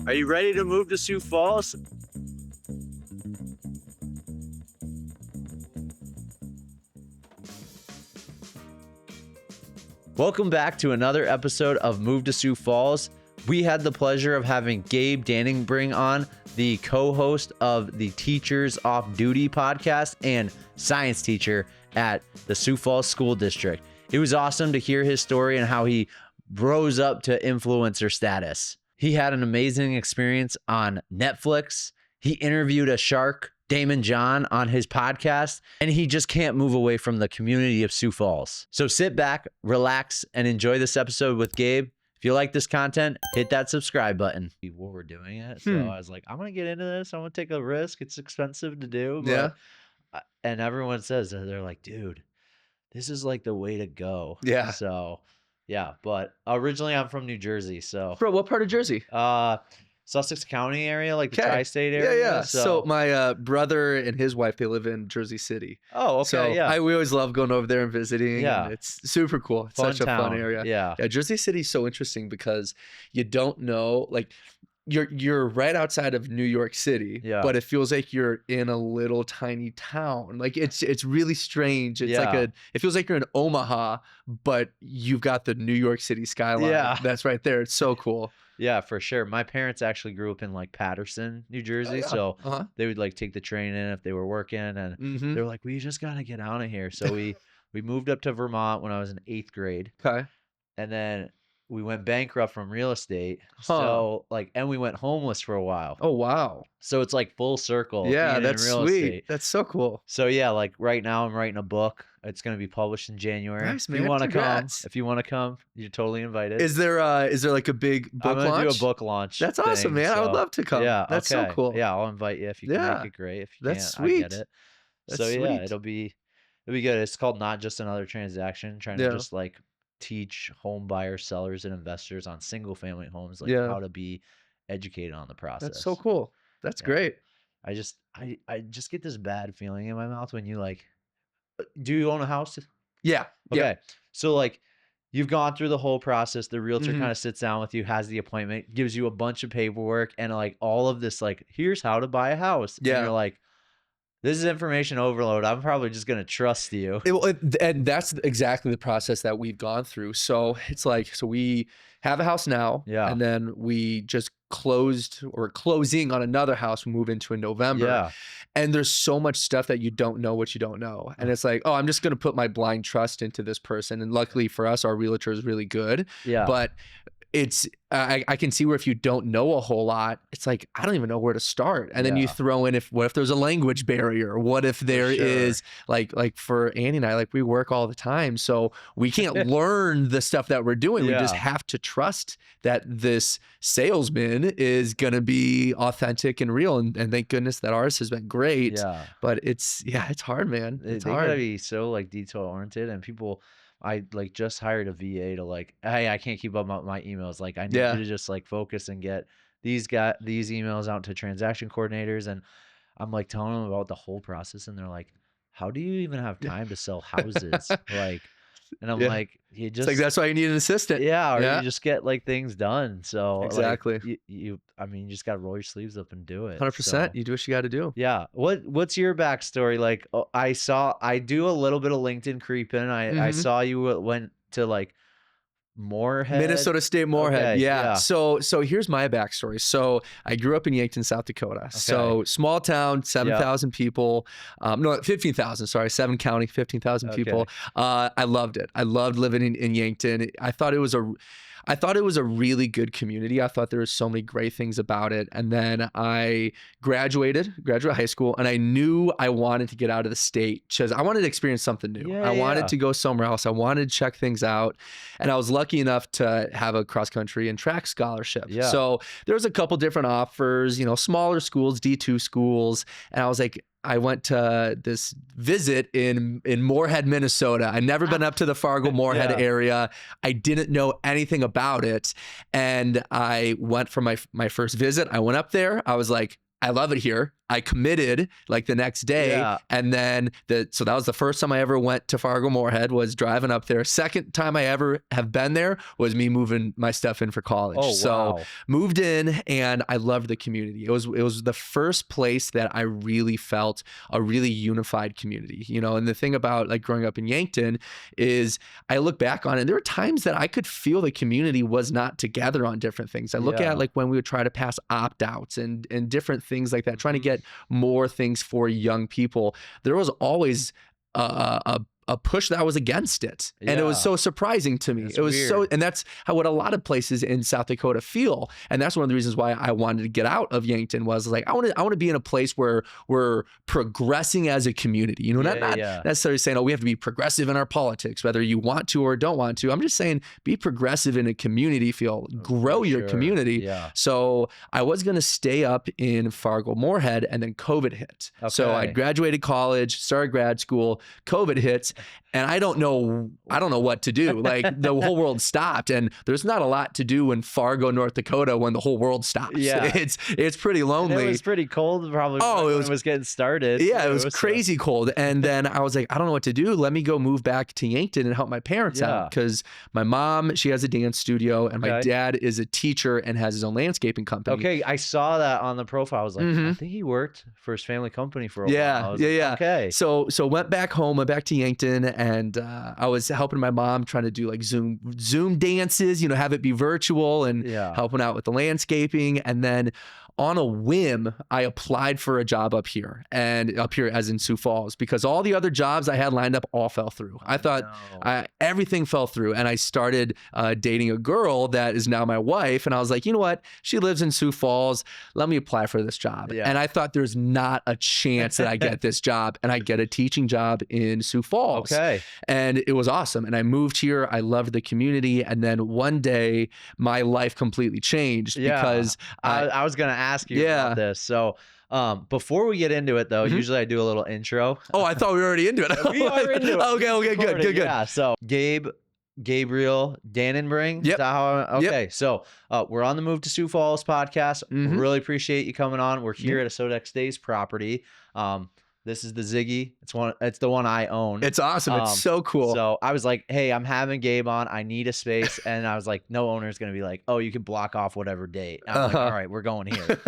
Are you ready to move to Sioux Falls? Welcome back to another episode of Move to Sioux Falls. We had the pleasure of having Gabe Dannenbring on, the co-host of the Teachers Off Duty podcast and science teacher at the Sioux Falls School District. It was awesome to hear his story and how he rose up to influencer status. He had an amazing experience on Netflix. He interviewed a shark, Damon John, on his podcast, and he just can't move away from the community of Sioux Falls. So sit back, relax, and enjoy this episode with Gabe. If you like this content, hit that subscribe button. People were doing it, so I was like, I'm going to get into this. I'm going to take a risk. It's expensive to do. But, and everyone says, they're like, dude, this is like the way to go. Yeah. So, yeah. But originally, I'm from New Jersey. So, bro, what part of Jersey? Sussex County area, like the tri-state area. Yeah. So my brother and his wife, they live in Jersey City. Oh, okay. So we always love going over there and visiting. Yeah. And it's super cool. It's such a fun area. Yeah. Jersey City is so interesting because you don't know, like, you're right outside of New York City, but it feels like you're in a little tiny town. Like it's really strange. It's like it feels like you're in Omaha, but you've got the New York City skyline. Yeah. That's right there. It's so cool. Yeah, for sure. My parents actually grew up in like Patterson, New Jersey. So they would like take the train in if they were working, and they were like, we just got to get out of here. So we moved up to Vermont when I was in 8th grade. Okay. And then we went bankrupt from real estate. So and we went homeless for a while. Oh, wow. So it's like full circle. Yeah, that's real sweet. Estate. That's so cool. So yeah, like right now I'm writing a book. It's going to be published in January. Nice, man. If you want to come, you're totally invited. Is there like a big book launch? I'm going to do a book launch. That's awesome, man. I would love to come. Yeah, that's so cool. Yeah, I'll invite you if you can make it great. If you that's can't, sweet. I get it. That's sweet. Yeah, it'll be good. It's called Not Just Another Transaction, trying to just like teach home buyers, sellers, and investors on single family homes how to be educated on the process. That's so cool. That's great. I just get this bad feeling in my mouth when you like, do you own a house? Yeah. Okay. Yeah. So like you've gone through the whole process. The realtor kind of sits down with you, has the appointment, gives you a bunch of paperwork and like all of this, like, here's how to buy a house. Yeah. And you're like, this is information overload. I'm probably just going to trust you. And that's exactly the process that we've gone through. So it's like, so we have a house now. Yeah. And then we just closing on another house we move into in November. Yeah. And there's so much stuff that you don't know what you don't know. And it's like, oh, I'm just going to put my blind trust into this person. And luckily for us, our realtor is really good. Yeah. But it's, I can see where if you don't know a whole lot, it's like, I don't even know where to start. And then you throw in, what if there's a language barrier? What if there is like for Annie and I, like we work all the time. So we can't learn the stuff that we're doing. We just have to trust that this salesman is going to be authentic and real. And thank goodness that ours has been great. Yeah. But it's hard, man. It's hard. They gotta be so like detail oriented, and people, I like just hired a VA to like, hey, I can't keep up with my emails. Like I need you to just like focus and get these emails out to transaction coordinators. And I'm like telling them about the whole process, and they're like, how do you even have time to sell houses? Like, and I'm like, you just, it's like, that's why you need an assistant. Yeah. Or you just get like things done. So exactly. Like, you just got to roll your sleeves up and do it. 100%. So, you do what you got to do. Yeah. What's your backstory? Like, I do a little bit of LinkedIn creeping. I saw you went to like Moorhead, Minnesota State Moorhead. Okay, yeah. So here's my backstory. So I grew up in Yankton, South Dakota. Okay. So small town, 7,000 people. No, 15,000. Sorry, 7 county, 15,000 people. I loved it. I loved living in Yankton. I thought it was a really good community. I thought there were so many great things about it. And then I graduated high school, and I knew I wanted to get out of the state because I wanted to experience something new. I wanted to go somewhere else. I wanted to check things out. And I was lucky enough to have a cross country and track scholarship. Yeah. So there was a couple different offers, smaller schools, D2 schools. And I was like, I went to this visit in Moorhead, Minnesota. I'd never been up to the Fargo-Moorhead area. I didn't know anything about it. And I went for my first visit. I went up there. I was like, I love it here. I committed like the next day. Yeah. And then so that was the first time I ever went to Fargo Moorhead, was driving up there. Second time I ever have been there was me moving my stuff in for college. Oh, so wow. moved in, and I loved the community. It was the first place that I really felt a really unified community, you know. And the thing about like growing up in Yankton is I look back on it, there were times that I could feel the community was not together on different things. I look at like when we would try to pass opt-outs and different things like that, trying to get more things for young people. There was always a push that was against it. And it was so surprising to me. That's it was weird. so, and that's how what a lot of places in South Dakota feel. And that's one of the reasons why I wanted to get out of Yankton, was like, I want to be in a place where we're progressing as a community, you know, not necessarily saying, oh, we have to be progressive in our politics, whether you want to or don't want to. I'm just saying, be progressive in a community, grow your community. Yeah. So I was going to stay up in Fargo Moorhead, and then COVID hit. Okay. So I graduated college, started grad school, COVID hits, and I don't know what to do. Like the whole world stopped, and there's not a lot to do in Fargo, North Dakota when the whole world stops. Yeah. It's pretty lonely. And it was pretty cold probably when it was getting started. Yeah, it was crazy cold. And then I was like, I don't know what to do. Let me go move back to Yankton and help my parents out, because my mom, she has a dance studio, and my dad is a teacher and has his own landscaping company. Okay, I saw that on the profile. I was like, I think he worked for his family company for a while. Yeah. Okay. So went back home, went back to Yankton, and I was helping my mom trying to do like Zoom dances, you know, have it be virtual, and helping out with the landscaping. And then on a whim, I applied for a job up here as in Sioux Falls, because all the other jobs I had lined up all fell through. I thought everything fell through, and I started dating a girl that is now my wife. And I was like, you know what? She lives in Sioux Falls. Let me apply for this job. Yeah. And I thought there's not a chance that I get this job, and I get a teaching job in Sioux Falls. Okay. And it was awesome. And I moved here. I loved the community. And then one day my life completely changed, because I was going to ask you about this. So before we get into it, though, usually I do a little intro. Oh, I thought we were already into it. We are into it. Okay, good. Yeah. So Gabriel Dannenbring. Yep. Okay. So we're on the Move to Sioux Falls podcast. Really appreciate you coming on. We're here at a Sodex Days property. This is the Ziggy. It's the one I own. It's awesome. It's so cool. So I was like, hey, I'm having Gabe on. I need a space. And I was like, no owner is going to be like, oh, you can block off whatever date. I'm like, all right, we're going here.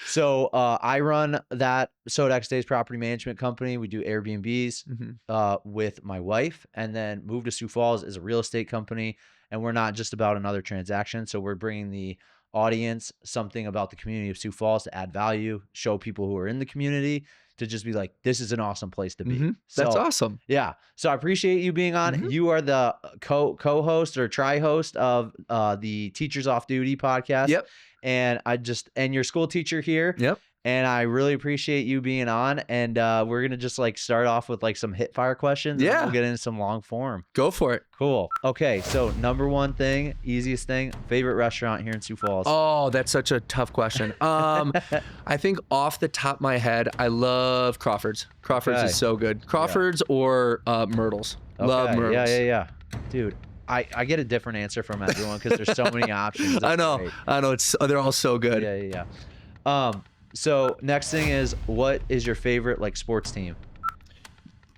So I run that Sodex Days property management company. We do Airbnbs with my wife. And then Move to Sioux Falls is a real estate company. And we're not just about another transaction. So we're bringing the audience something about the community of Sioux Falls to add value, show people who are in the community, to just be like, this is an awesome place to be. That's awesome. Yeah. So I appreciate you being on. You are the co-host or tri-host of the Teachers Off Duty podcast. Yep. And your school teacher here. Yep. And I really appreciate you being on. And we're going to just like start off with like some HitFire questions. Yeah. And we'll get into some long form. Go for it. Cool. Okay. So number one thing, easiest thing, favorite restaurant here in Sioux Falls. Oh, that's such a tough question. I think off the top of my head, I love Crawford's. Crawford's is so good. Crawford's or Myrtle's. Love Myrtle's. Yeah. Dude, I get a different answer from everyone because there's so many options. I know. They're all so good. Yeah. So next thing is, what is your favorite like sports team?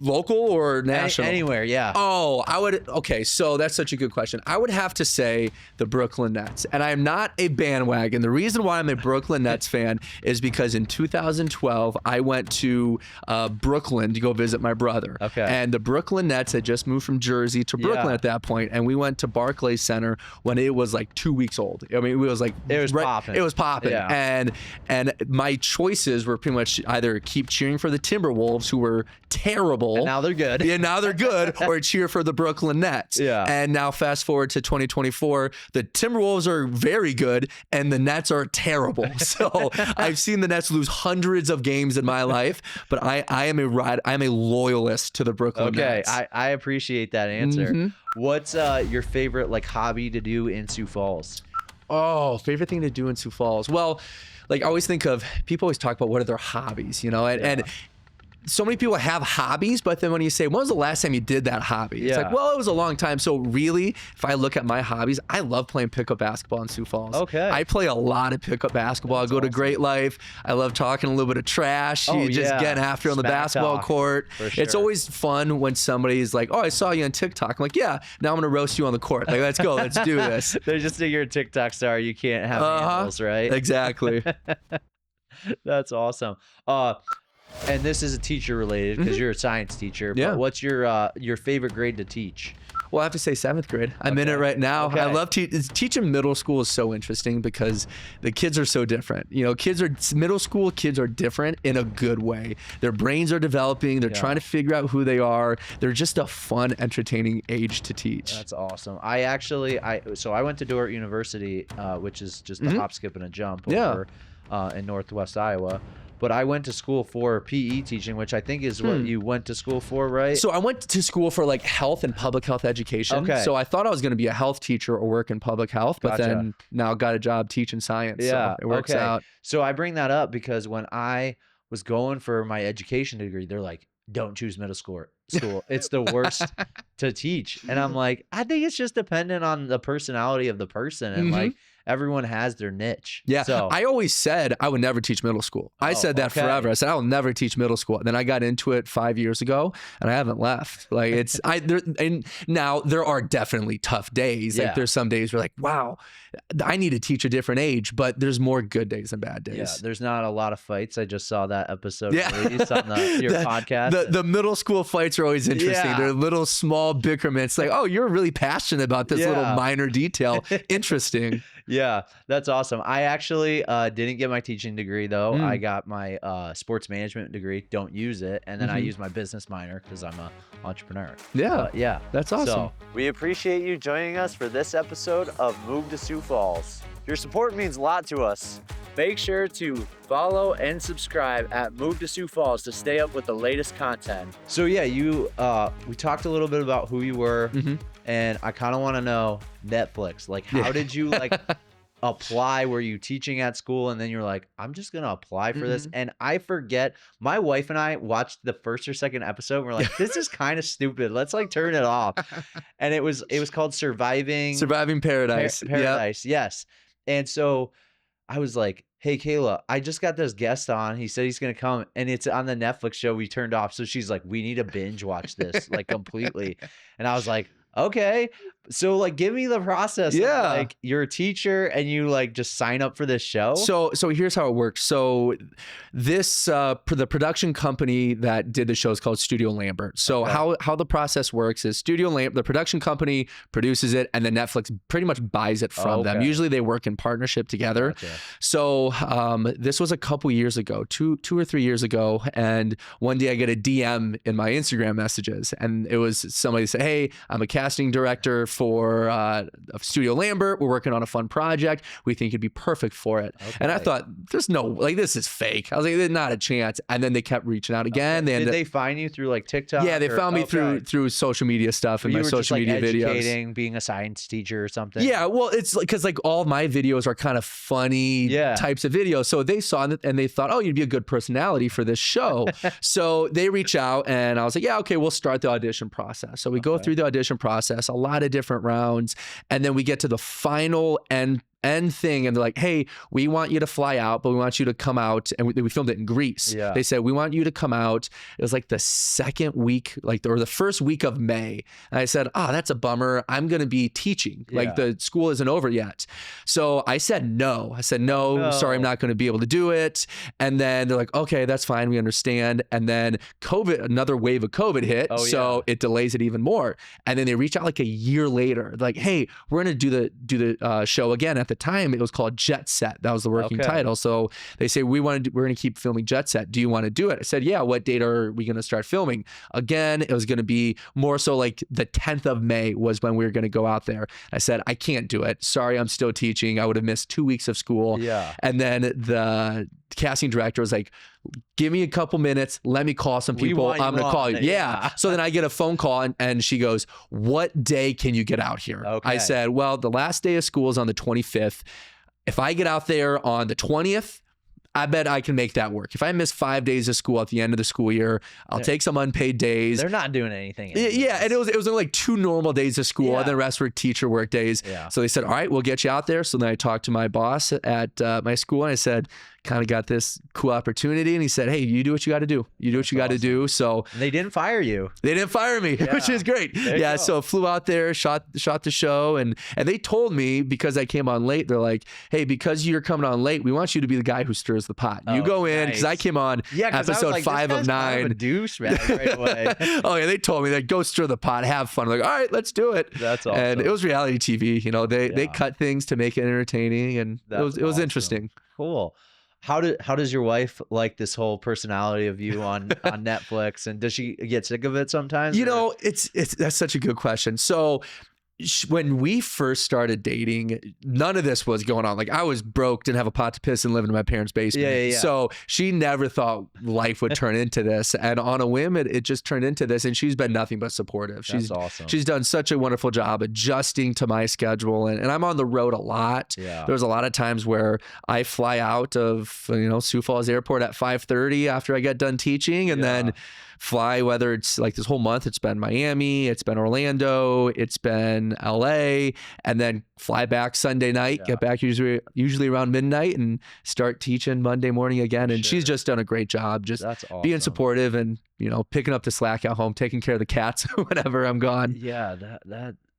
Local or national? Anywhere, yeah. Oh, okay, so that's such a good question. I would have to say the Brooklyn Nets. And I'm not a bandwagon. The reason why I'm a Brooklyn Nets fan is because in 2012, I went to Brooklyn to go visit my brother. Okay. And the Brooklyn Nets had just moved from Jersey to Brooklyn at that point, and we went to Barclays Center when it was like 2 weeks old. I mean, it was popping. It was popping. Yeah. And my choices were pretty much either keep cheering for the Timberwolves, who were terrible. And now they're good. Yeah, now they're good. Or cheer for the Brooklyn Nets. Yeah. And now fast forward to 2024, the Timberwolves are very good and the Nets are terrible. So I've seen the Nets lose hundreds of games in my life, but I am a loyalist to the Brooklyn Nets. Okay, I appreciate that answer. What's your favorite like hobby to do in Sioux Falls? Oh, favorite thing to do in Sioux Falls? Well, like I always think of, people always talk about what are their hobbies, you know, and so many people have hobbies, but then when you say, when was the last time you did that hobby? It's like, well, it was a long time. So really, if I look at my hobbies, I love playing pickup basketball in Sioux Falls. Okay. I play a lot of pickup basketball. I go to Great Life. I love talking a little bit of trash. You just get after on the basketball court. For sure. It's always fun when somebody's like, oh, I saw you on TikTok. I'm like, yeah, now I'm going to roast you on the court. Like, let's go. Let's do this. They just think you're a TikTok star. You can't have handles, right? Exactly. That's awesome. And this is a teacher related because you're a science teacher. But what's your favorite grade to teach? Well, I have to say 7th grade. I'm in it right now. I love teaching middle school is so interesting because the kids are so different. You know, middle school kids are different in a good way. Their brains are developing. They're trying to figure out who they are. They're just a fun, entertaining age to teach. That's awesome. So I went to Dordt University, which is just a hop, skip, and a jump over in Northwest Iowa. But I went to school for PE teaching, which I think is what you went to school for, right? So I went to school for like health and public health education. Okay. So I thought I was going to be a health teacher or work in public health, but then now got a job teaching science. Yeah. So it works out. So I bring that up because when I was going for my education degree, they're like, don't choose middle school. It's the worst to teach. And I'm like, I think it's just dependent on the personality of the person. And like, everyone has their niche. Yeah. So I always said I would never teach middle school. I said that forever. I said I will never teach middle school. And then I got into it 5 years ago and I haven't left. Like and now there are definitely tough days. Like there's some days where like, wow, I need to teach a different age, but there's more good days than bad days. Yeah. There's not a lot of fights. I just saw that episode released on your podcast. The middle school fights are always interesting. They're little small bickerments like, oh, you're really passionate about this little minor detail. Interesting. Yeah, that's awesome. I actually didn't get my teaching degree, though. I got my sports management degree. Don't use it. And then I use my business minor because I'm an entrepreneur. Yeah, that's awesome. So we appreciate you joining us for this episode of Move to Sioux Falls. Your support means a lot to us. Make sure to follow and subscribe at Move to Sioux Falls to stay up with the latest content. So yeah, we talked a little bit about who you were, and I kind of want to know Netflix. Like, how did you apply? Were you teaching at school and then you're like, I'm just gonna apply for this? And I forget, my wife and I watched the first or second episode and we're like, this is kind of stupid, let's turn it off. And it was called Surviving Paradise. Paradise. Yes. And so I was like, hey Kayla, I just got this guest on, he said he's gonna come, and it's on the Netflix show we turned off. So she's like, we need to binge watch this completely. And I was like, okay. So give me the process. Yeah. You're a teacher and you just sign up for this show. So here's how it works. So this the production company that did the show is called Studio Lambert. So how the process works is the production company produces it and then Netflix pretty much buys it from them. Usually they work in partnership together. Gotcha. So this was a couple years ago, two or 3 years ago, and one day I get a DM in my Instagram messages, and it was somebody said, hey, I'm a casting director for Studio Lambert. We're working on a fun project. We think you'd be perfect for it. Okay. And I thought, there's no, this is fake. I was like, there's not a chance. And then they kept reaching out again. Okay. Did they find you through TikTok? Yeah, they found me through social media stuff and my social media videos. Being a science teacher or something? Yeah, well, it's because all my videos are kind of funny types of videos. So they saw it and they thought, oh, you'd be a good personality for this show. So they reach out and I was like, yeah, okay, we'll start the audition process. So we go through the audition process, a lot of different rounds, and then we get to the final end thing, and they're like, hey, we want you to fly out, but we want you to come out, and we filmed it in Greece. They said, we want you to come out. It was the second week, or the first week of May. And I said, that's a bummer. I'm going to be teaching. The school isn't over yet. So I said no. No. Sorry, I'm not going to be able to do it. And then they're like, okay, that's fine. We understand. And then another wave of COVID hit. So it delays it even more. And then they reach out a year later, like, hey, we're going to do the show again. At the time, it was called Jet Set. That was the working title. So they say, we're going to keep filming Jet Set. Do you want to do it? I said, yeah. What date are we going to start filming? Again, it was going to be more so the 10th of May was when we were going to go out there. I said, I can't do it. Sorry, I'm still teaching. I would have missed 2 weeks of school. Yeah. And then the casting director was like, give me a couple minutes. Let me call some people. I'm going to call you. Yeah. So then I get a phone call and she goes, what day can you get out here? I said, well, the last day of school is on the 25th. If I get out there on the 20th, I bet I can make that work. If I miss 5 days of school at the end of the school year, I'll take some unpaid days. They're not doing anything. Yeah, and it was only like 2 normal days of school, and the rest were teacher work days. Yeah. So they said, all right, we'll get you out there. So then I talked to my boss at my school, and I said, kind of got this cool opportunity. And he said, hey, you do what you got to do. You do what you got to do. So they didn't fire you. They didn't fire me, which is great. Yeah. So flew out there, shot the show. And they told me, because I came on late, they're like, hey, because you're coming on late, we want you to be the guy who stirs the pot. You go in, because I came on episode 5 of 9. Kind of a douchebag right away. Oh yeah, they told me, like, go stir the pot, have fun. I'm like, all right, let's do it. That's awesome. And it was reality TV. You know, they cut things to make it entertaining, and it was interesting. Cool. How does your wife like this whole personality of you on Netflix? And does she get sick of it sometimes? You know, that's such a good question. So when we first started dating, none of this was going on. Like, I was broke, didn't have a pot to piss, and living in my parents' basement. Yeah. So she never thought life would turn into this. And on a whim, it just turned into this. And she's been nothing but supportive. That's awesome. She's done such a wonderful job adjusting to my schedule. And I'm on the road a lot. Yeah. There's a lot of times where I fly out of, Sioux Falls Airport at 5:30 after I get done teaching, and then fly, whether it's like this whole month, it's been Miami, it's been Orlando, it's been LA, and then fly back Sunday night, get back usually around midnight, and start teaching Monday morning again. And she's just done a great job, just being supportive and, picking up the slack at home, taking care of the cats whenever I'm gone. Yeah,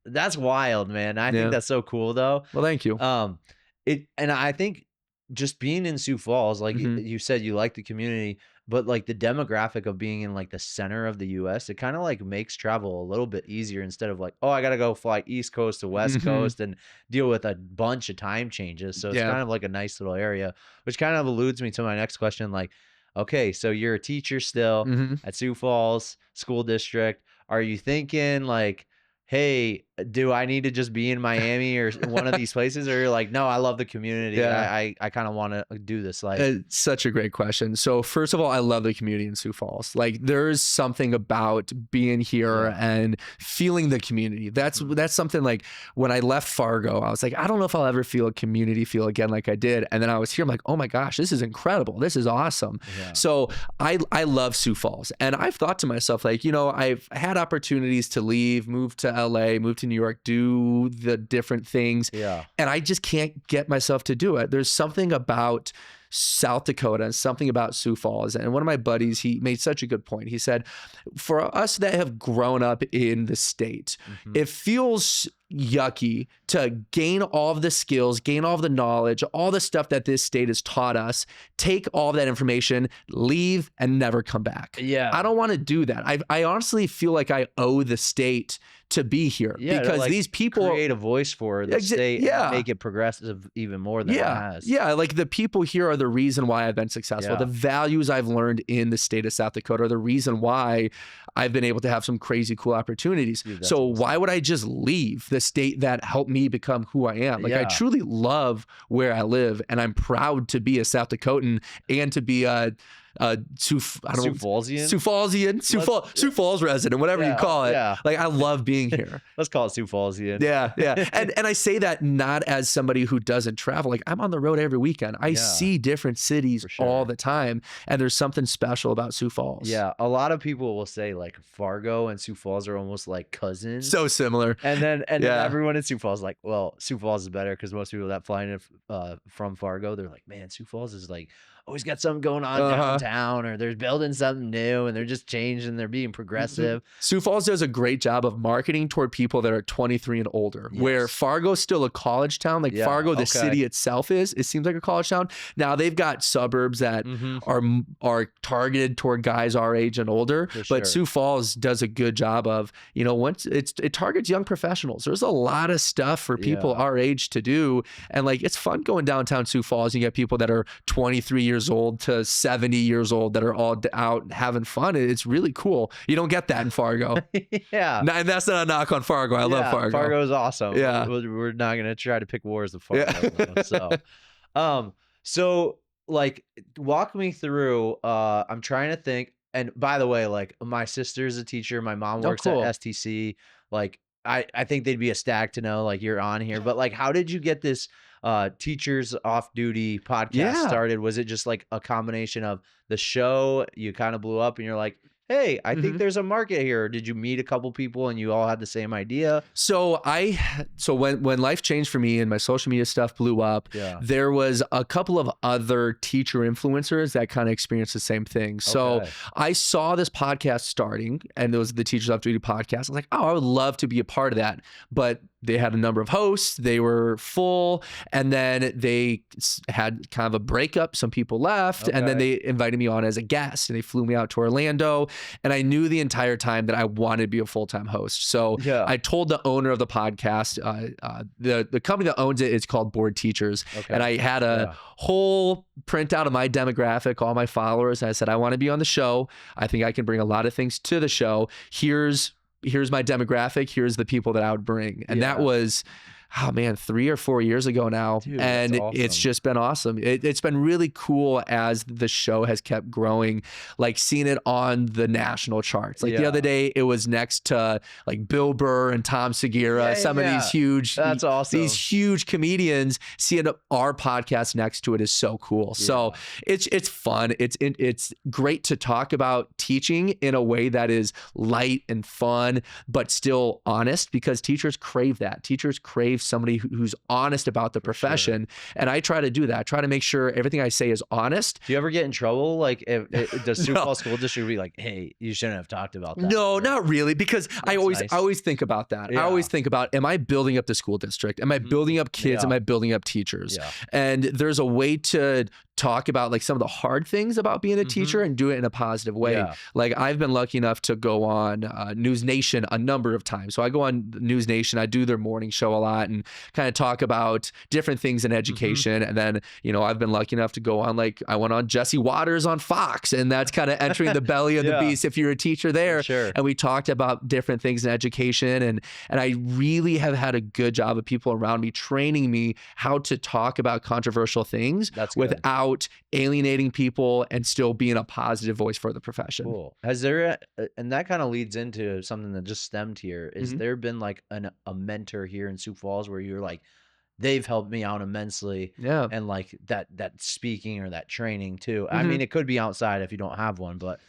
that's wild, man. I think that's so cool though. Well, thank you. And I think just being in Sioux Falls, like you said, you like the community, but like the demographic of being in like the center of the US, it kind of like makes travel a little bit easier, instead of like, oh, I got to go fly East Coast to West Coast and deal with a bunch of time changes. So it's kind of like a nice little area, which kind of alludes me to my next question. Like, okay, so you're a teacher still at Sioux Falls School District. Are you thinking like, hey, do I need to just be in Miami or one of these places? Or you're like, no, I love the community. Yeah. I kind of want to do this life. It's such a great question. So first of all, I love the community in Sioux Falls. Like, there's something about being here and feeling the community. That's something, like, when I left Fargo, I was like, I don't know if I'll ever feel a community feel again like I did. And then I was here, I'm like, oh my gosh, this is incredible. This is awesome. Yeah. So I love Sioux Falls. And I've thought to myself, like, I've had opportunities to leave, move to LA, move to New York, do the different things. Yeah. And I just can't get myself to do it. There's something about South Dakota and something about Sioux Falls. And one of my buddies, he made such a good point. He said, for us that have grown up in the state, it feels yucky to gain all of the skills, gain all of the knowledge, all the stuff that this state has taught us, take all of that information, leave, and never come back. Yeah. I don't want to do that. I honestly feel like I owe the state to be here, because like these people create a voice for the state and make it progressive even more than it has. Yeah, like the people here are the reason why I've been successful. The values I've learned in the state of South Dakota are the reason why I've been able to have some crazy cool opportunities. Dude, so why would I just leave the state that helped me become who I am? Like, I truly love where I live, and I'm proud to be a South Dakotan and to be a Sioux Falls resident, whatever you call it. Yeah. Like, I love being here. Let's call it Sioux Fallsian. Yeah. And I say that not as somebody who doesn't travel. Like, I'm on the road every weekend. I see different cities all the time, and there's something special about Sioux Falls. Yeah, a lot of people will say like Fargo and Sioux Falls are almost like cousins. So similar. And then everyone in Sioux Falls is like, well, Sioux Falls is better, because most people that fly in from Fargo, they're like, man, Sioux Falls is like always got something going on downtown, or they're building something new and they're just changing, they're being progressive. Sioux Falls does a great job of marketing toward people that are 23 and older, where Fargo's still a college town. Like Fargo, the city itself it seems like a college town. Now they've got suburbs that are targeted toward guys our age and older, but Sioux Falls does a good job of, once it targets young professionals. There's a lot of stuff for people our age to do. And like, it's fun going downtown Sioux Falls. You get people that are 23 years old to 70 years old that are all out having fun. It's really cool. You don't get that in Fargo. And that's not a knock on Fargo. I love Fargo. Fargo is awesome. Yeah. We're not going to try to pick wars with Fargo. So like, walk me through, I'm trying to think. And by the way, like, my sister's a teacher. My mom works at STC. Like, I think they'd be ecstatic to know like you're on here, but like, how did you get this Teachers Off Duty podcast started? Was it just like a combination of the show, you kind of blew up and you're like, hey, I think there's a market here? Or did you meet a couple people and you all had the same idea? So when life changed for me and my social media stuff blew up, there was a couple of other teacher influencers that kind of experienced the same thing. So I saw this podcast starting, and it was the Teachers Off Duty podcast. I was like, oh, I would love to be a part of that. But they had a number of hosts, they were full, and then they had kind of a breakup. Some people left, and then they invited me on as a guest, and they flew me out to Orlando. And I knew the entire time that I wanted to be a full-time host. So I told the owner of the podcast, the company that owns it is called Board Teachers. And I had a whole printout of my demographic, all my followers. And I said, I want to be on the show. I think I can bring a lot of things to the show. Here's my demographic. Here's the people that I would bring. And that was, oh man, 3 or 4 years ago now. Dude, and it's just been awesome. It's been really cool as the show has kept growing, like seeing it on the national charts. Like the other day, it was next to like Bill Burr and Tom Segura, some of these huge, these huge comedians. Seeing our podcast next to it is so cool. So it's fun. It's great to talk about teaching in a way that is light and fun, but still honest, because teachers crave that. Teachers crave somebody who's honest about the profession. And I try to do that. I try to make sure everything I say is honest. Do you ever get in trouble? Like, if does Sioux Falls School District be like, hey, you shouldn't have talked about that? No, not really, because I always think about that. I always think about, am I building up the school district? Am I building up kids? Am I building up teachers? And there's a way to talk about like some of the hard things about being a teacher and do it in a positive way. Like I've been lucky enough to go on News Nation a number of times. So I go on News Nation, I do their morning show a lot and kind of talk about different things in education. And then, you know, I've been lucky enough to go on, like I went on Jesse Waters on Fox, and that's kind of entering the belly of the beast if you're a teacher there. And we talked about different things in education. And I really have had a good job of people around me training me how to talk about controversial things without alienating people and still being a positive voice for the profession. Cool. Has there, and that kind of leads into something that just stemmed here, is there been like a mentor here in Sioux Falls where you're like, they've helped me out immensely, and like that speaking or that training too? I mean, it could be outside if you don't have one, but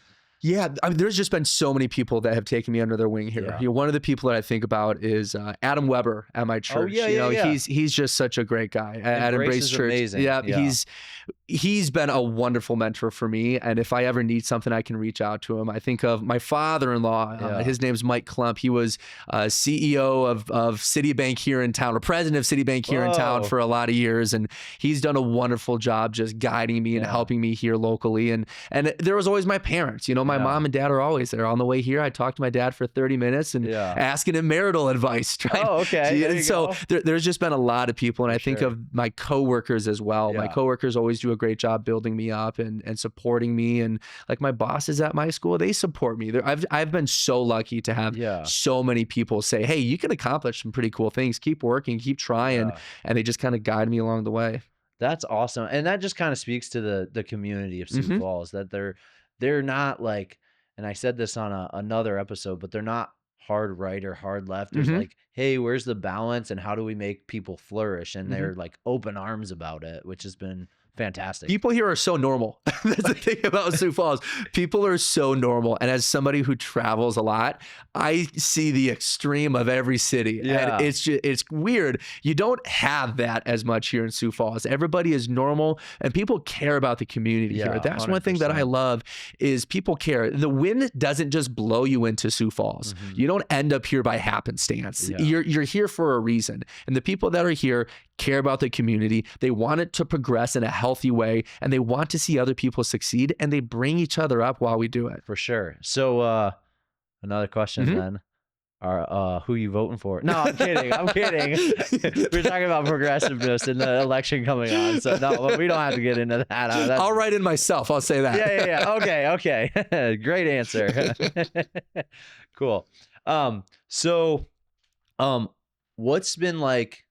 yeah, I mean, there's just been so many people that have taken me under their wing here. You know, one of the people that I think about is Adam Weber at my church. He's just such a great guy at Embrace Church. Amazing. He's been a wonderful mentor for me. And if I ever need something, I can reach out to him. I think of my father-in-law. His name's Mike Klump. He was CEO of Citibank here in town, or president of Citibank here in town for a lot of years. And he's done a wonderful job just guiding me and helping me here locally. And there was always my parents. You know, my mom and dad are always there. On the way here, I talked to my dad for 30 minutes and asking him marital advice. So there's just been a lot of people. And I think of my coworkers as well. My coworkers always do a great job building me up and supporting me. And like my bosses at my school, they support me. I've been so lucky to have so many people say, hey, you can accomplish some pretty cool things. Keep working, keep trying. And they just kind of guide me along the way. That's awesome. And that just kind of speaks to the community of Sioux Falls, that they're not like, and I said this on another episode, but they're not hard right or hard left. There's like, hey, where's the balance and how do we make people flourish? And they're like open arms about it, which has been fantastic. People here are so normal. That's the thing about Sioux Falls. People are so normal. And as somebody who travels a lot, I see the extreme of every city. And it's weird. You don't have that as much here in Sioux Falls. Everybody is normal and people care about the community here. That's 100%. One thing that I love is people care. The wind doesn't just blow you into Sioux Falls. You don't end up here by happenstance. You're here for a reason. And the people that are here care about the community. They want it to progress in a healthy way, and they want to see other people succeed, and they bring each other up while we do it. For sure. So another question then. Who you voting for? No, I'm kidding. I'm kidding. We're talking about progressiveness in the election coming on. So no, we don't have to get into that. I'll write in myself. I'll say that. Okay. Great answer. Cool. What's been like,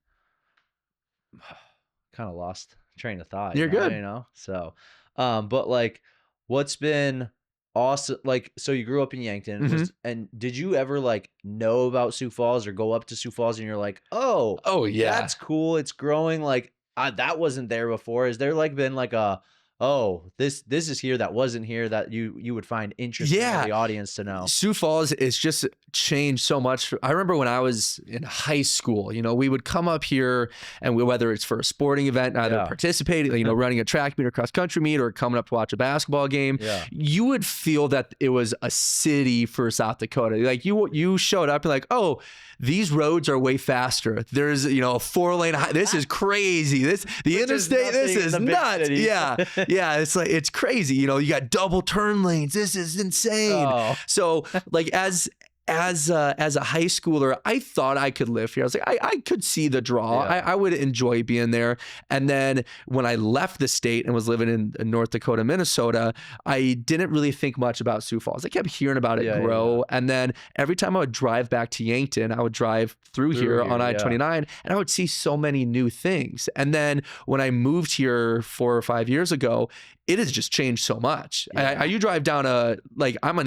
kind of lost train of thought. You're good. You know? So, but like, what's been awesome? Like, so you grew up in Yankton, and did you ever like know about Sioux Falls or go up to Sioux Falls and you're like, oh yeah, that's cool. It's growing. Like, that wasn't there before. Is there like been like a, oh, this is here that wasn't here that you would find interesting for the audience to know? Sioux Falls is just changed so much. I remember when I was in high school, you know, we would come up here and whether it's for a sporting event, either participating, you know, running a track meet or cross country meet or coming up to watch a basketball game, you would feel that it was a city for South Dakota. Like you showed up and like, oh, these roads are way faster. There's, you know, a 4-lane. This is crazy. The interstate, this is nuts. Yeah. Yeah. It's like, it's crazy. You know, you got double turn lanes. This is insane. Oh. So like as a high schooler, I thought I could live here. I was like, I could see the draw. I would enjoy being there. And then when I left the state and was living in North Dakota, Minnesota, I didn't really think much about Sioux Falls. I kept hearing about it grow. And then every time I would drive back to Yankton, I would drive through here on I-29 and I would see so many new things. And then when I moved here 4 or 5 years ago, it has just changed so much. You drive down I'm on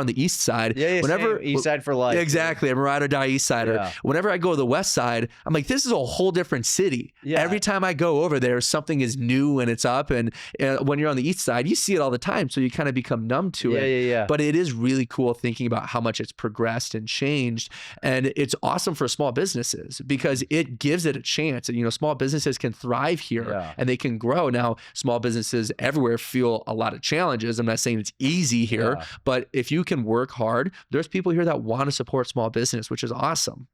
the east side. Whenever east side for life. Exactly. I'm a ride or die east sider. Yeah. Whenever I go to the west side, I'm like, this is a whole different city. Yeah. Every time I go over there, something is new and it's up. And when you're on the east side, you see it all the time. So you kind of become numb to it. Yeah. But it is really cool thinking about how much it's progressed and changed. And it's awesome for small businesses because it gives it a chance. You know, small businesses can thrive here and they can grow. Now, small businesses everywhere feel a lot of challenges. I'm not saying it's easy here, but if you can work hard, there's people here that want to support small business, which is awesome.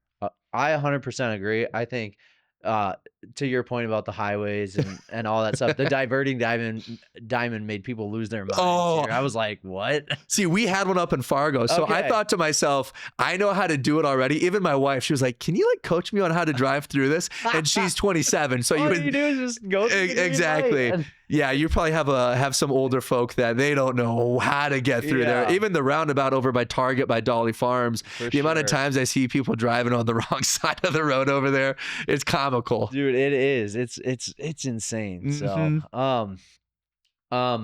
I 100% agree. I think to your point about the highways and all that stuff, the diverting diamond made people lose their minds. Here. I was like, what? See, we had one up in Fargo. So I thought to myself, I know how to do it already. Even my wife, she was like, can you like coach me on how to drive through this? And she's 27. So all you do is just go through exactly. Yeah, you probably have some older folk that they don't know how to get through there. Even the roundabout over by Target, by Dolly Farms, amount of times I see people driving on the wrong side of the road over there, it's comical. Dude, it is. It's insane. So,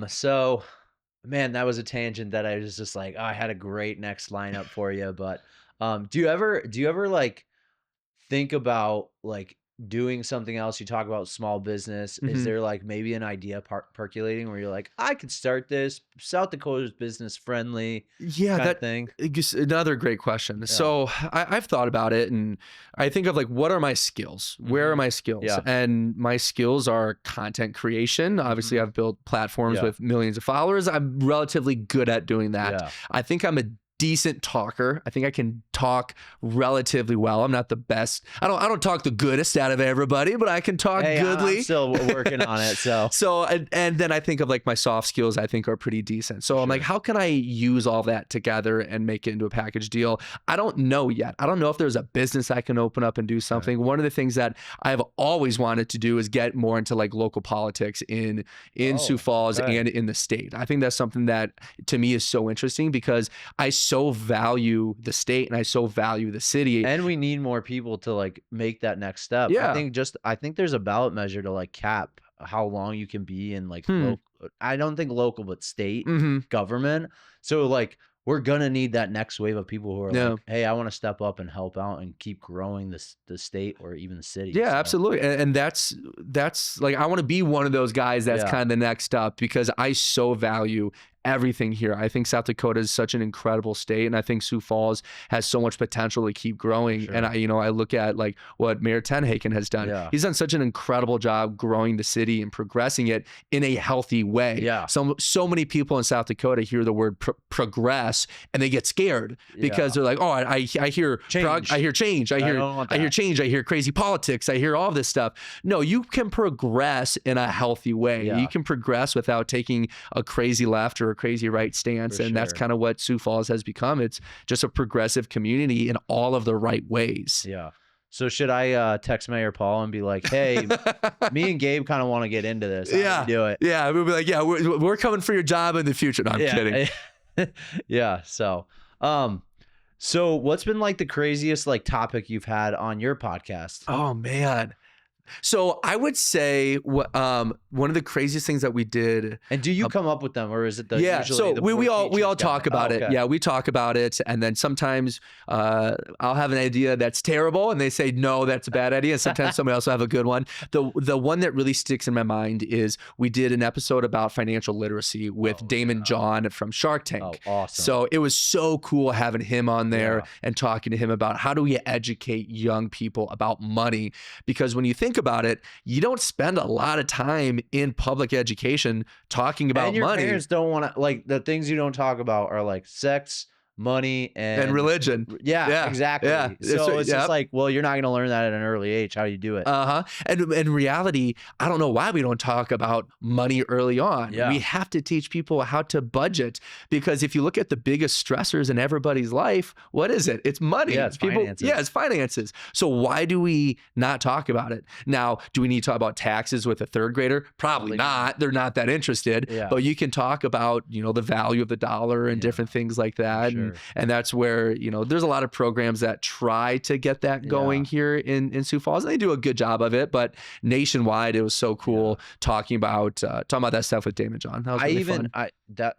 so, man, that was a tangent that I was just like, oh, I had a great next lineup for you. But, do you ever like think about like doing something else? You talk about small business. Is there like maybe an idea percolating where you're like, I could start this? South Dakota's business friendly. That thing. Another great question. Yeah. So I've thought about it and I think of like, what are my skills? Where are my skills? And my skills are content creation. Obviously I've built platforms with millions of followers. I'm relatively good at doing that. I think I'm a decent talker. I think I can talk relatively well. I'm not the best. I don't talk the goodest out of everybody, but I can talk goodly. I'm still working on it. So and then I think of like my soft skills I think are pretty decent. So I'm like, how can I use all that together and make it into a package deal? I don't know yet. I don't know if there's a business I can open up and do something. One of the things that I've always wanted to do is get more into like local politics in Sioux Falls and in the state. I think that's something that to me is so interesting because I so value the state and I so value the city. And we need more people to like make that next step. I think there's a ballot measure to like cap how long you can be in like I don't think local, but state government. So like we're gonna need that next wave of people who are like, hey, I want to step up and help out and keep growing the state or even the city. Yeah, absolutely. And that's like I want to be one of those guys that's kind of the next up because I so value everything here. I think South Dakota is such an incredible state, and I think Sioux Falls has so much potential to keep growing. And I look at like what Mayor Tenhaken has done. He's done such an incredible job growing the city and progressing it in a healthy way. So many people in South Dakota hear the word progress and they get scared because they're like, oh, I hear change. I hear change. I hear change. I hear crazy politics. I hear all this stuff. No, you can progress in a healthy way. You can progress without taking a crazy left or a crazy right stance. That's kind of what Sioux Falls has become. It's just a progressive community in all of the right ways. So should I text Mayor Paul and be like, hey, me and Gabe kind of want to get into this. How do we do it? Yeah. We'll be like, yeah, we're coming for your job in the future. No, I'm kidding. So what's been like the craziest like topic you've had on your podcast? Oh man. So I would say one of the craziest things that we did. And do you come up with them, or is it the yeah? usually So the we all teachers talk guy? about Oh, it. okay. Yeah, we talk about it, and then sometimes I'll have an idea that's terrible, and they say no, that's a bad idea. And sometimes somebody else will have a good one. The one that really sticks in my mind is we did an episode about financial literacy with Damon John from Shark Tank. Oh, awesome. So it was so cool having him on there Yeah. and talking to him about how do we educate young people about money, because when you think about it, you don't spend a lot of time in public education talking about and your money. parents don't want to, like, the things you don't talk about are like sex, money, and religion. Yeah, exactly. Yeah. So it's Yep. just like, well, you're not going to learn that at an early age. How do you do it? And in reality, I don't know why we don't talk about money early on. Yeah. We have to teach people how to budget, because if you look at the biggest stressors in everybody's life, what is it? It's money. Yeah, it's finances. Yeah, it's finances. So why do we not talk about it? Now, do we need to talk about taxes with a third grader? Probably not. They're not that interested. Yeah. But you can talk about, the value of the dollar and different things like that. Sure. And that's where, there's a lot of programs that try to get that going here in Sioux Falls. And they do a good job of it. But nationwide, it was so cool talking about that stuff with Damon John. That was really fun.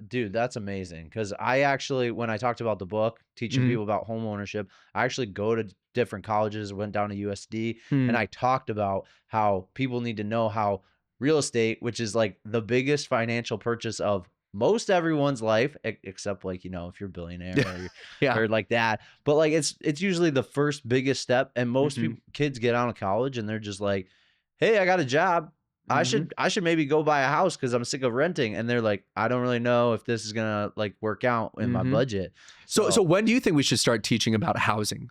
Dude, that's amazing. Because I actually, when I talked about the book, teaching people about home ownership, I actually go to different colleges, went down to USD, and I talked about how people need to know how real estate, which is like the biggest financial purchase of most everyone's life, except like, if you're a billionaire or like that. But like, it's usually the first biggest step. And most kids get out of college and they're just like, hey, I got a job. I should maybe go buy a house because I'm sick of renting. And they're like, I don't really know if this is gonna like work out in my budget. So when do you think we should start teaching about housing?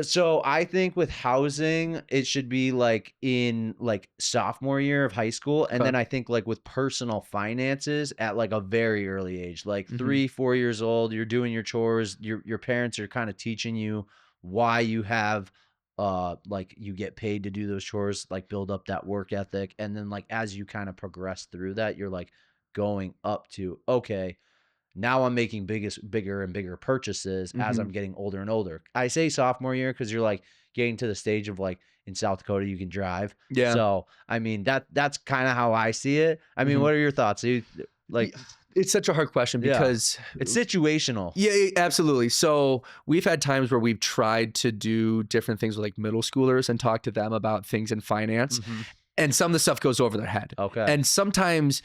So I think with housing, it should be like in like sophomore year of high school. And then I think like with personal finances at like a very early age, like 3-4 years old, you're doing your chores. Your parents are kind of teaching you why you have like you get paid to do those chores, like build up that work ethic. And then like as you kind of progress through that, you're like going up to, okay, now I'm making bigger and bigger purchases as I'm getting older and older. I say sophomore year because you're like getting to the stage of like in South Dakota, you can drive. Yeah. So, I mean, that's kind of how I see it. I mean, what are your thoughts? It's such a hard question because it's situational. Yeah, absolutely. So we've had times where we've tried to do different things with like middle schoolers and talk to them about things in finance. And some of the stuff goes over their head. Okay. And sometimes,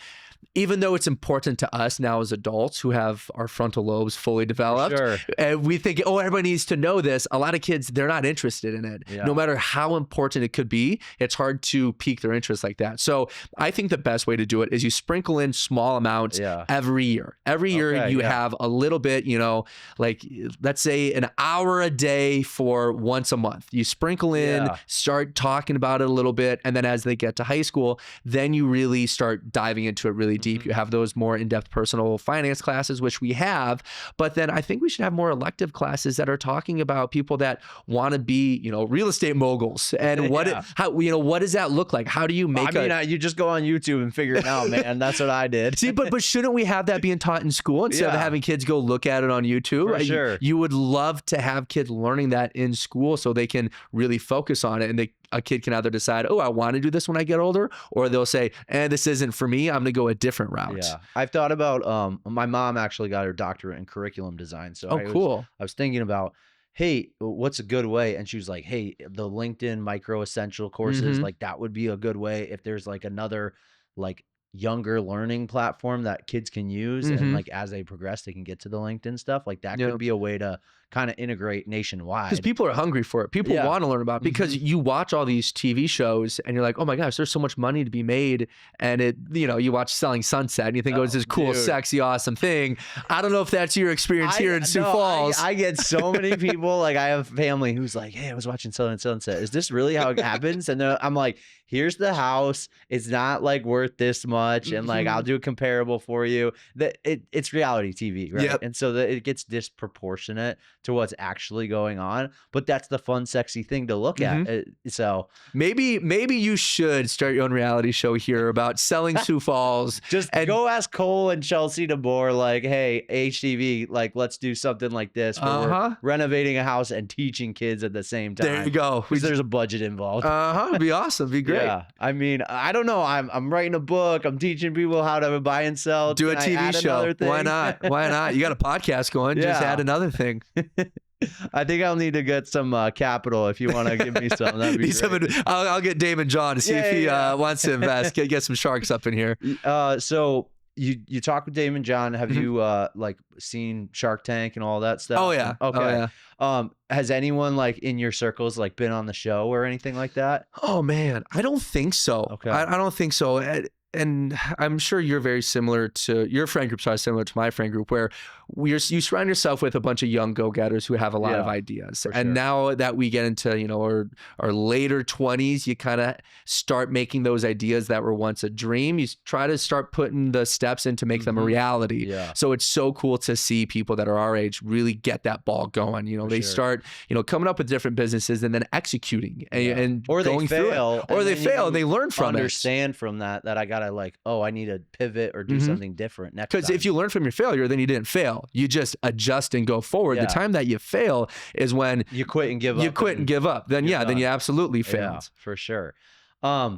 even though it's important to us now as adults who have our frontal lobes fully developed, and we think, oh, everybody needs to know this. A lot of kids, they're not interested in it. No matter how important it could be, it's hard to pique their interest like that. So I think the best way to do it is you sprinkle in small amounts every year. Every year you have a little bit, like let's say an hour a day for once a month. You sprinkle in, start talking about it a little bit. And then as they get to high school, then you really start diving into it really deep. You have those more in-depth personal finance classes, which we have, but then I think we should have more elective classes that are talking about people that want to be, real estate moguls and what does that look like? How do you make you just go on YouTube and figure it out, man. That's what I did. See, but shouldn't we have that being taught in school instead of having kids go look at it on YouTube? For sure. You would love to have kids learning that in school so they can really focus on it, and a kid can either decide, oh, I want to do this when I get older, or they'll say, this isn't for me. I'm going to go a different route. Yeah. I've thought about, my mom actually got her doctorate in curriculum design. So cool. I was thinking about, hey, what's a good way? And she was like, hey, the LinkedIn micro essential courses, like that would be a good way if there's like another like younger learning platform that kids can use. And like as they progress, they can get to the LinkedIn stuff. Like that could be a way to kind of integrate nationwide. Because people are hungry for it. People want to learn about it because you watch all these TV shows and you're like, oh my gosh, there's so much money to be made. And you watch Selling Sunset and you think, it's this cool, sexy, awesome thing. I don't know if that's your experience here in Sioux Falls. I get so many people, like I have family who's like, hey, I was watching Selling Sunset. Is this really how it happens? And I'm like, here's the house. It's not like worth this much. And like, I'll do a comparable for you. It's reality TV, right? And so that it gets disproportionate to what's actually going on. But that's the fun, sexy thing to look at. So maybe you should start your own reality show here about selling Sioux Falls. Just go ask Cole and Chelsea DeBoer, like, hey, HTV, like, let's do something like this where we're renovating a house and teaching kids at the same time. There you go. Because there's a budget involved. It'd be awesome. It'd be great. Yeah. I mean, I don't know. I'm writing a book. I'm teaching people how to buy and sell. Do a TV show. Why not? Why not? You got a podcast going. Just add another thing. I think I'll need to get some capital if you want to give me some. That'd be great. I'll get Dave and John to see if he wants to invest. Get some sharks up in here. So you talk with Dave and John. Have you like seen Shark Tank and all that stuff? Oh yeah. Okay. Oh, yeah. Has anyone like in your circles like been on the show or anything like that? Oh man, I don't think so. Okay. I don't think so. And I'm sure you're very similar to your friend groups are similar to my friend group, where you surround yourself with a bunch of young go-getters who have a lot of ideas. And now that we get into, you know, our later 20s, you kind of start making those ideas that were once a dream. You try to start putting the steps in to make them a reality. Yeah. So it's so cool to see people that are our age really get that ball going. You know, they start, you know, coming up with different businesses and then executing and or going they fail, through it. Or they fail and they learn from understand from that I got like, oh, I need to pivot or do something different next time. Because if you learn from your failure, then you didn't fail. You just adjust and go forward. The time that you fail is when you quit and give up. You quit and give up. Then then you absolutely failed. Yeah, for sure. Tell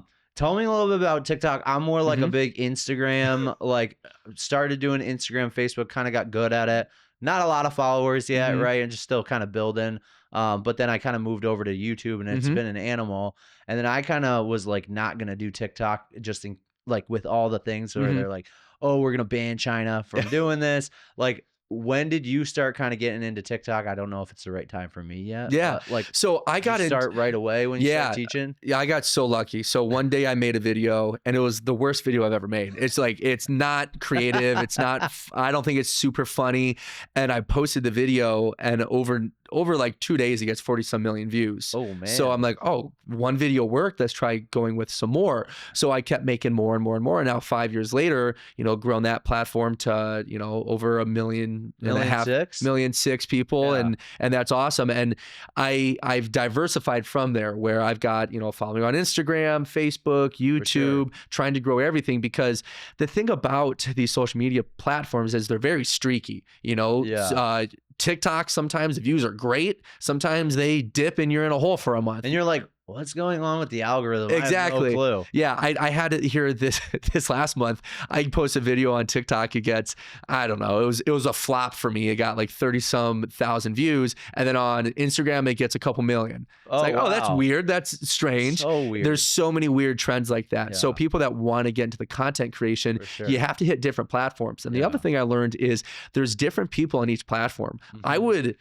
me a little bit about TikTok. I'm more like a big Instagram, like started doing Instagram, Facebook, kind of got good at it. Not a lot of followers yet, right? And just still kind of building. But then I kind of moved over to YouTube and it's been an animal. And then I kind of was like not going to do TikTok just in like with all the things where they're like, oh, we're going to ban China from doing this. Like, when did you start kind of getting into TikTok? I don't know if it's the right time for me yet. Yeah. Like, so I got to start right away when you start teaching. Yeah. I got so lucky. So one day I made a video and it was the worst video I've ever made. It's like, it's not creative. It's not, I don't think it's super funny. And I posted the video and over like 2 days, it gets 40 some million views. Oh man. So I'm like, oh, one video worked. Let's try going with some more. So I kept making more and more and more. And now 5 years later, you know, grown that platform to, you know, over 1.5 million, 1.6 people. And that's awesome. And I've diversified from there where I've got, you know, following on Instagram, Facebook, YouTube, trying to grow everything, because the thing about these social media platforms is they're very streaky, you know. TikTok, sometimes the views are great. Sometimes they dip and you're in a hole for a month. And you're like, what's going on with the algorithm? Exactly. I have no clue. Yeah, I had it here this last month. I posted a video on TikTok. It gets, I don't know, it was a flop for me. It got like 30-some thousand views. And then on Instagram, it gets a couple million. It's like, oh, that's weird. That's strange. So weird. There's so many weird trends like that. So people that want to get into the content creation, you have to hit different platforms. And the other thing I learned is there's different people on each platform. I would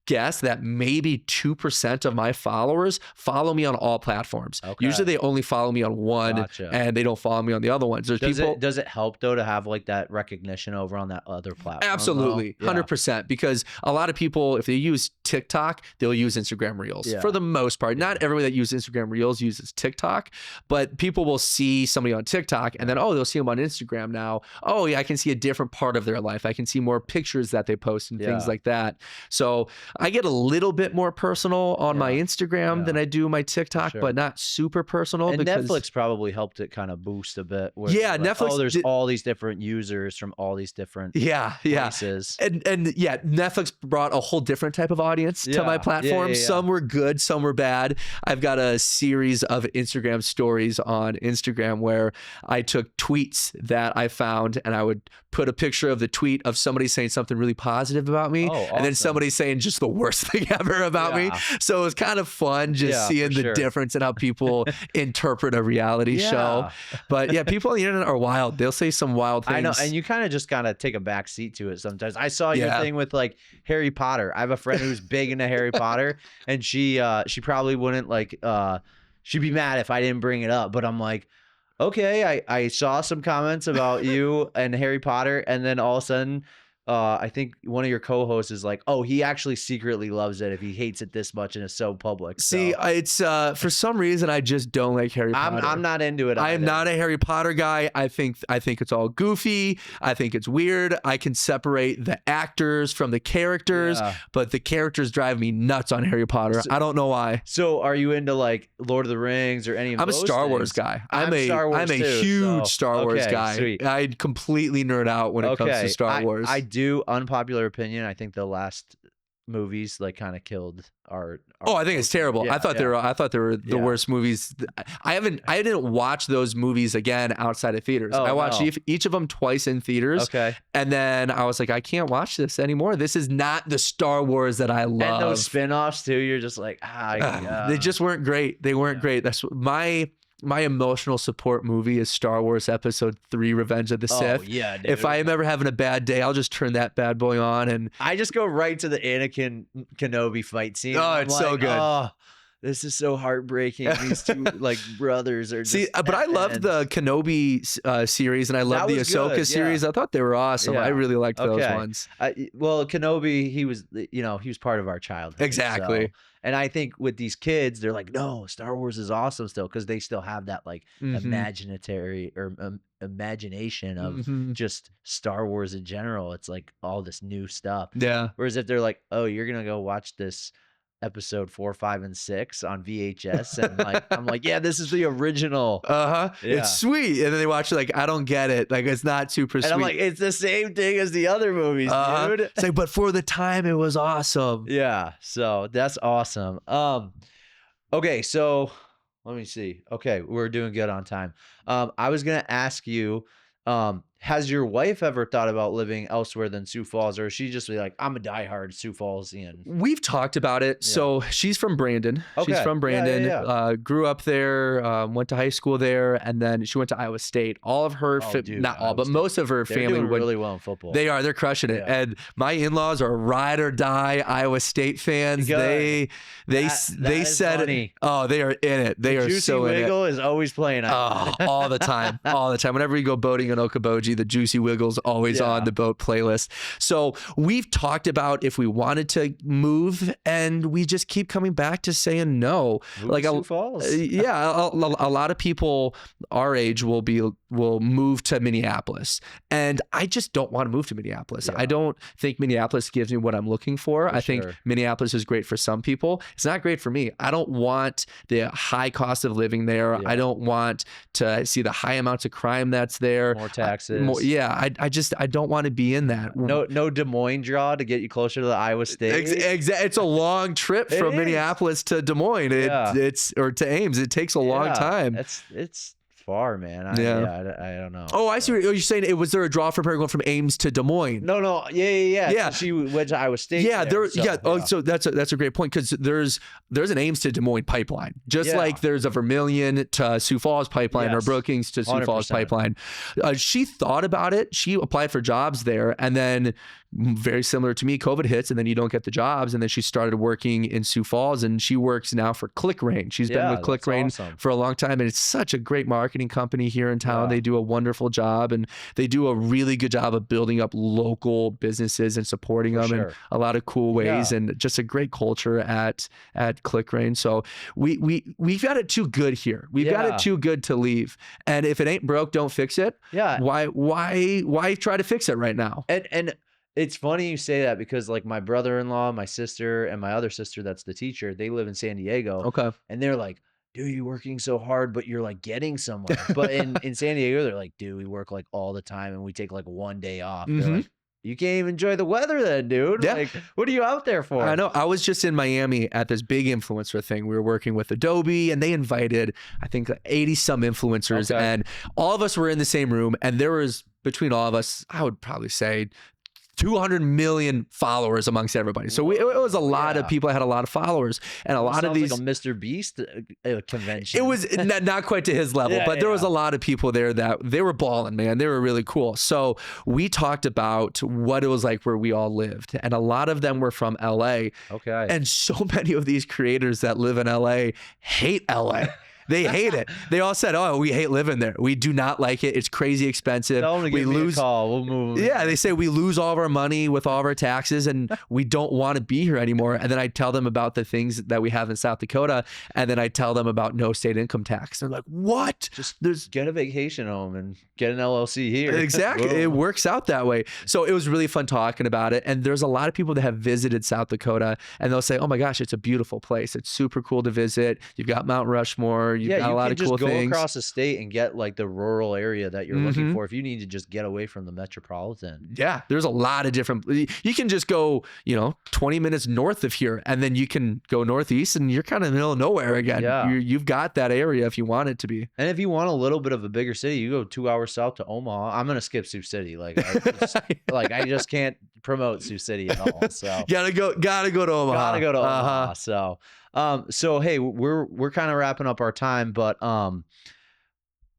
guess that maybe 2% of my followers follow me on all platforms. Usually they only follow me on one and they don't follow me on the other ones. There's does it help though to have like that recognition over on that other platform? Absolutely. 100%. Because a lot of people, if they use TikTok, they'll use Instagram Reels for the most part. Not everybody that uses Instagram Reels uses TikTok, but people will see somebody on TikTok and then, oh, they'll see them on Instagram now. Oh yeah, I can see a different part of their life. I can see more pictures that they post and things like that. So I get a little bit more personal on my Instagram than I do my TikTok, but not super personal. And Netflix probably helped it kind of boost a bit. Like, Netflix. Oh, there's all these different users from all these different places. And Netflix brought a whole different type of audience to my platform. Some were good, some were bad. I've got a series of Instagram stories on Instagram where I took tweets that I found and I would put a picture of the tweet of somebody saying something really positive about me, and then somebody saying just the worst thing ever about me. So it was kind of fun just seeing the difference in how people interpret a reality show. But yeah, people on the internet are wild. They'll say some wild things. I know, and you kind of take a back seat to it sometimes. I saw your thing with like Harry Potter. I have a friend who's big into Harry Potter, and she probably wouldn't like she'd be mad if I didn't bring it up, but I'm like, okay, I saw some comments about you and Harry Potter, and then all of a sudden I think one of your co-hosts is like, oh, he actually secretly loves it if he hates it this much and it's so public. See, so. it's for some reason I just don't like Harry Potter. I'm not into it. I am not a Harry Potter guy. I think it's all goofy. I think it's weird. I can separate the actors from the characters, but the characters drive me nuts on Harry Potter. I don't know why. So are you into like Lord of the Rings or any of I'm those a Star things? Wars guy. I'm a too, huge Star Wars guy. Sweet. I completely nerd out when it comes to Star Wars. I do, unpopular opinion, I think the last movies like kind of killed our I think it's terrible. Yeah, I thought they were the worst movies. I didn't watch those movies again outside of theaters. I watched each of them twice in theaters. Okay. And then I was like, I can't watch this anymore. This is not the Star Wars that I love. And those spin-offs too, you're just like, they just weren't great. They weren't great. That's my emotional support movie is Star Wars Episode 3, Revenge of the Sith. Oh, yeah, dude. If I am ever having a bad day, I'll just turn that bad boy on. And I just go right to the Anakin Kenobi fight scene. Oh, it's so good. Oh, this is so heartbreaking. These two like brothers are just but I loved the Kenobi series, and I loved the Ahsoka series. I thought they were awesome. I really liked those ones. Well, Kenobi, he was part of our childhood. Exactly. So. And I think with these kids, they're like, no, Star Wars is awesome still, because they still have that like imagination of just Star Wars in general. It's like all this new stuff. Yeah. Whereas if they're like, oh, you're gonna go watch this episode 4, 5, and 6 on VHS, and like I'm like, yeah, this is the original. Yeah. It's sweet. And then they watch it like, I don't get it. Like, it's not super sweet. And I'm like, it's the same thing as the other movies, dude. It's like, but for the time, it was awesome. Yeah. So that's awesome. Okay, so let me see. Okay, we're doing good on time. I was gonna ask you, has your wife ever thought about living elsewhere than Sioux Falls, or is she just like, I'm a diehard Sioux Fallsian? We've talked about it. Yeah. So she's from Brandon. Okay. She's from Brandon. Yeah. Grew up there. Went to high school there, and then she went to Iowa State. All of her, not all, but most of her family doing really well in football. They are. They're crushing it. And my in-laws are ride or die Iowa State fans. Good. They said funny. Oh, they are in it. They are Juicy so in it. Wiggle is always playing. All the time. All the time. Whenever we go boating in Okoboji, the Juicy Wiggle's always on the boat playlist. So we've talked about if we wanted to move, and we just keep coming back to saying no. Move to Sioux Falls. A lot of people our age will move to Minneapolis, and I just don't want to move to Minneapolis. I don't think Minneapolis gives me what I'm looking for. I think Minneapolis is great for some people. It's not great for me. I don't want the high cost of living there. I don't want to see the high amounts of crime that's there. More taxes. I don't want to be in that. No Des Moines draw to get you closer to the Iowa State. It's a long trip from Minneapolis to Des Moines. Or to Ames. It takes a long time. It's far, man. I don't know. Oh, I see what you're saying. Was there a draw from her going from Ames to Des Moines? No. Yeah. So she went to Iowa State. So that's a great point, because there's an Ames to Des Moines pipeline, just like there's a Vermilion to Sioux Falls pipeline, or Brookings to Sioux Falls pipeline. She thought about it. She applied for jobs there, and then, very similar to me, COVID hits, and then you don't get the jobs. And then she started working in Sioux Falls, and she works now for ClickRain. She's been with ClickRain for a long time, and it's such a great marketing company here in town. They do a wonderful job, and they do a really good job of building up local businesses and supporting them in a lot of cool ways, and just a great culture at ClickRain. So we've got it too good here. We've got it too good to leave. And if it ain't broke, don't fix it. Yeah. Why try to fix it right now? And it's funny you say that, because like my brother-in-law, my sister, and my other sister that's the teacher, they live in San Diego. Okay. And they're like, dude, you're working so hard, but you're like getting somewhere. But in San Diego, they're like, dude, we work like all the time, and we take like one day off. They're like, you can't even enjoy the weather then, dude. Yeah. Like, what are you out there for? I know. I was just in Miami at this big influencer thing. We were working with Adobe, and they invited, I think, 80 some influencers, and all of us were in the same room. And there was, between all of us, I would probably say 200 million followers amongst everybody. So it was a lot of people that had a lot of followers, and a lot of these. Like a Mr. Beast convention. It was not quite to his level, but there was a lot of people there that they were balling, man. They were really cool. So we talked about what it was like where we all lived, and a lot of them were from LA. Okay. And so many of these creators that live in LA hate LA. They hate it. They all said, "Oh, we hate living there. We do not like it. It's crazy expensive. Tell them to give me a call. We'll move. Yeah, they say we lose all of our money with all of our taxes, and we don't want to be here anymore. And then I tell them about the things that we have in South Dakota, and then I tell them about no state income tax. They're like, "What? Just get a vacation home and get an LLC here." Exactly. It works out that way. So it was really fun talking about it. And there's a lot of people that have visited South Dakota, and they'll say, "Oh my gosh, it's a beautiful place. It's super cool to visit. You've got Mount Rushmore. You've got a lot of cool things." You can just go across the state and get like the rural area that you're looking for if you need to just get away from the metropolitan. Yeah, there's a lot of different. You can just go, 20 minutes north of here, and then you can go northeast, and you're kind of in the middle of nowhere again. Yeah. You've got that area if you want it to be. And if you want a little bit of a bigger city, you go 2 hours south to Omaha. I'm gonna skip Sioux City. Like, I just can't promote Sioux City at all. So gotta go to Omaha. Gotta go to Omaha. So hey, we're kind of wrapping up our time, but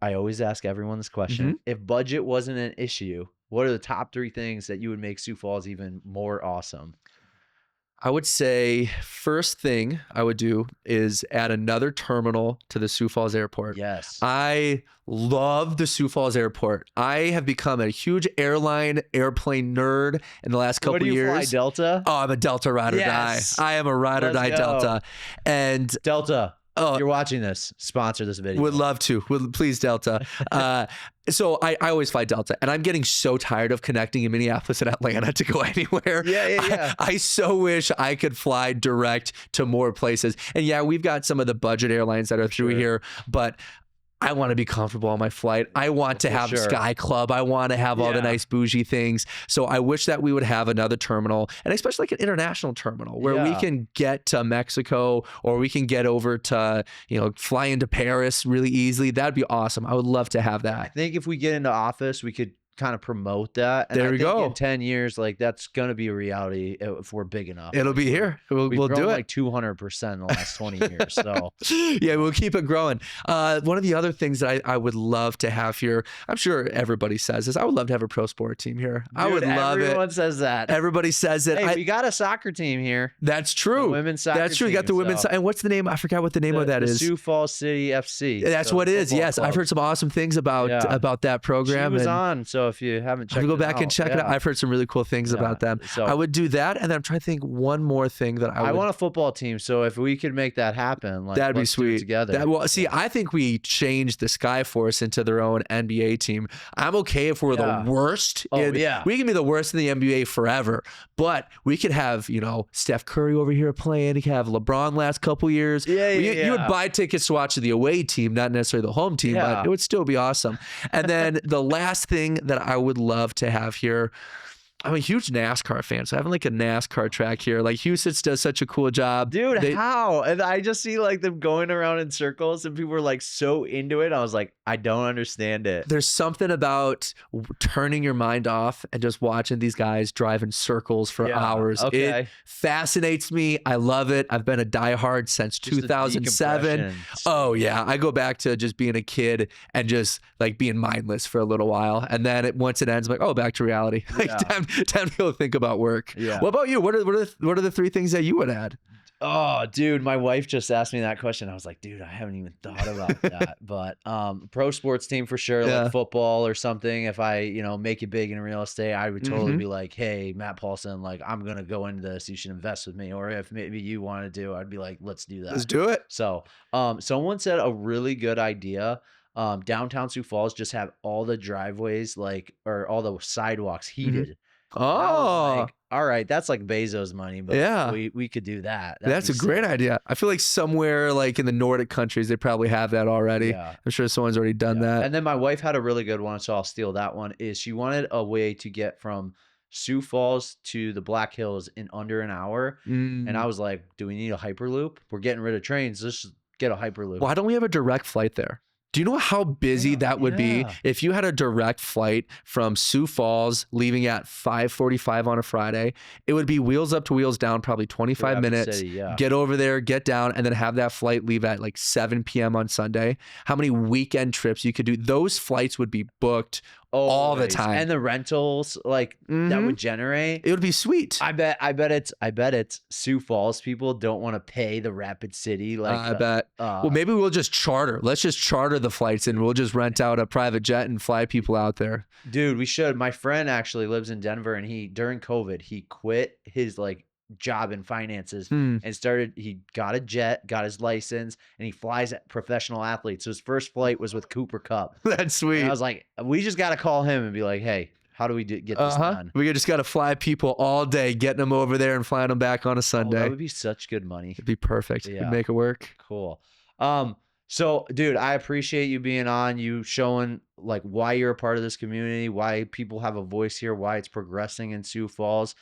I always ask everyone this question: if budget wasn't an issue, what are the top 3 things that you would make Sioux Falls even more awesome? I would say first thing I would do is add another terminal to the Sioux Falls Airport. Yes. I love the Sioux Falls Airport. I have become a huge airplane nerd in the last couple years. Fly Delta? Oh, I'm a Delta ride or die. I am a ride or die Delta. And Delta. You're watching this. Sponsor this video. Would love to. Please, Delta. So I always fly Delta, and I'm getting so tired of connecting in Minneapolis and Atlanta to go anywhere. Yeah. I so wish I could fly direct to more places. And yeah, we've got some of the budget airlines that are through here, but I want to be comfortable on my flight. I want to have Sky Club. I want to have all the nice bougie things. So I wish that we would have another terminal, and especially like an international terminal where we can get to Mexico, or we can get over to, fly into Paris really easily. That'd be awesome. I would love to have that. I think if we get into office, we could kind of promote that. And there we go. In 10 years, like that's going to be a reality if we're big enough. It'll be here. We'll do it. Like 200% in the last 20 years. So yeah, we'll keep it growing. One of the other things that I would love to have here, I'm sure everybody says this, I would love to have a pro sport team here. Dude, I would love it. Everyone says that. Everybody says it. Hey, we got a soccer team here. That's true. The women's soccer That's true. We got the women's. And what's the name? I forgot what the name of that is. Sioux Falls City FC. That's what it is. Yes, I've heard some awesome things about that program. She was on. So if you haven't checked, go back and check it out. I've heard some really cool things about them. So I would do that, and then I'm trying to think one more thing that I want a football team. So if we could make that happen, like, that'd be sweet. Together. I think we changed the Skyforce into their own NBA team. I'm okay if we're the worst. We can be the worst in the NBA forever, but we could have Steph Curry over here playing. You could have LeBron last couple years. You would buy tickets to watch the away team, not necessarily the home team, but it would still be awesome. And then the last thing that I would love to have here, I'm a huge NASCAR fan, so having like a NASCAR track here, like Houston does such a cool job. Dude, how? And I just see like them going around in circles, and people are like so into it. I was like, I don't understand it. There's something about turning your mind off and just watching these guys drive in circles for hours. Okay. It fascinates me. I love it. I've been a diehard since 2007. Oh yeah, I go back to just being a kid and just like being mindless for a little while, and then once it ends, I'm like, oh, back to reality. Like, time to go think about work. Yeah. What about you? What are the 3 things that you would add? Oh, dude, my wife just asked me that question. I was like, dude, I haven't even thought about that. But pro sports team for sure, like football or something. If I, make it big in real estate, I would totally be like, hey, Matt Paulson, like, I'm going to go into this. You should invest with me. Or if maybe you want to do, I'd be like, let's do that. Let's do it. So someone said a really good idea. Downtown Sioux Falls, just have all the driveways, or all the sidewalks heated. Oh, like, all right, that's like Bezos money, but we could do that. That's a great idea. I feel like somewhere like in the Nordic countries, they probably have that already. I'm sure someone's already done that. And then my wife had a really good one, so I'll steal that one. Is she wanted a way to get from Sioux Falls to the Black Hills in under an hour. And I was like, do we need a Hyperloop? We're getting rid of trains. Let's just get a Hyperloop. Why don't we have a direct flight there? Do you know how busy that would be if you had a direct flight from Sioux Falls leaving at 5:45 on a Friday? It would be wheels up to wheels down, probably 25 minutes. Get over there, get down, and then have that flight leave at like 7 p.m. on Sunday. How many weekend trips you could do? Those flights would be booked all the Always. time. And the rentals like that would generate. It would be sweet. I bet it's Sioux Falls people don't want to pay the Rapid City. Like I bet. Well, maybe we'll just charter. Let's just charter the flights and we'll just rent out a private jet and fly people out there. Dude, we should. My friend actually lives in Denver, and during COVID, he quit his like job in finances and he got a jet, got his license, and he flies at professional athletes. So his first flight was with Cooper Kupp. That's sweet. And I was like, we just got to call him and be like, hey, how do we get this done? We just got to fly people all day, getting them over there and flying them back on a Sunday. That would be such good money. It'd be perfect. Yeah. We'd make it work. Cool. So dude, I appreciate you being on, you showing like why you're a part of this community, why people have a voice here, why it's progressing in Sioux Falls.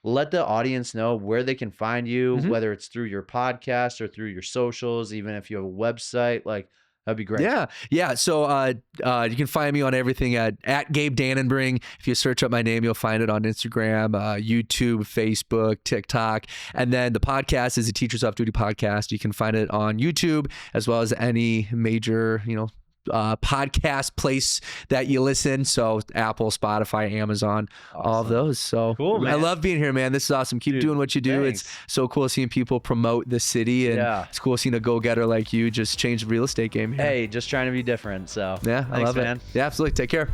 Let the audience know where they can find you, whether it's through your podcast or through your socials, even if you have a website, like that'd be great. Yeah. So you can find me on everything at Gabe Dannenbring. If you search up my name, you'll find it on Instagram, YouTube, Facebook, TikTok. And then the podcast is a Teachers Off Duty podcast. You can find it on YouTube as well as any major, podcast place that you listen. So Apple, Spotify, Amazon, all of those. So cool, man. I love being here, man. This is awesome. Keep doing what you do. Thanks. It's so cool seeing people promote the city, and it's cool seeing a go-getter like you just change the real estate game here. Hey, just trying to be different. So yeah, I love man. it. Yeah, absolutely. Take care.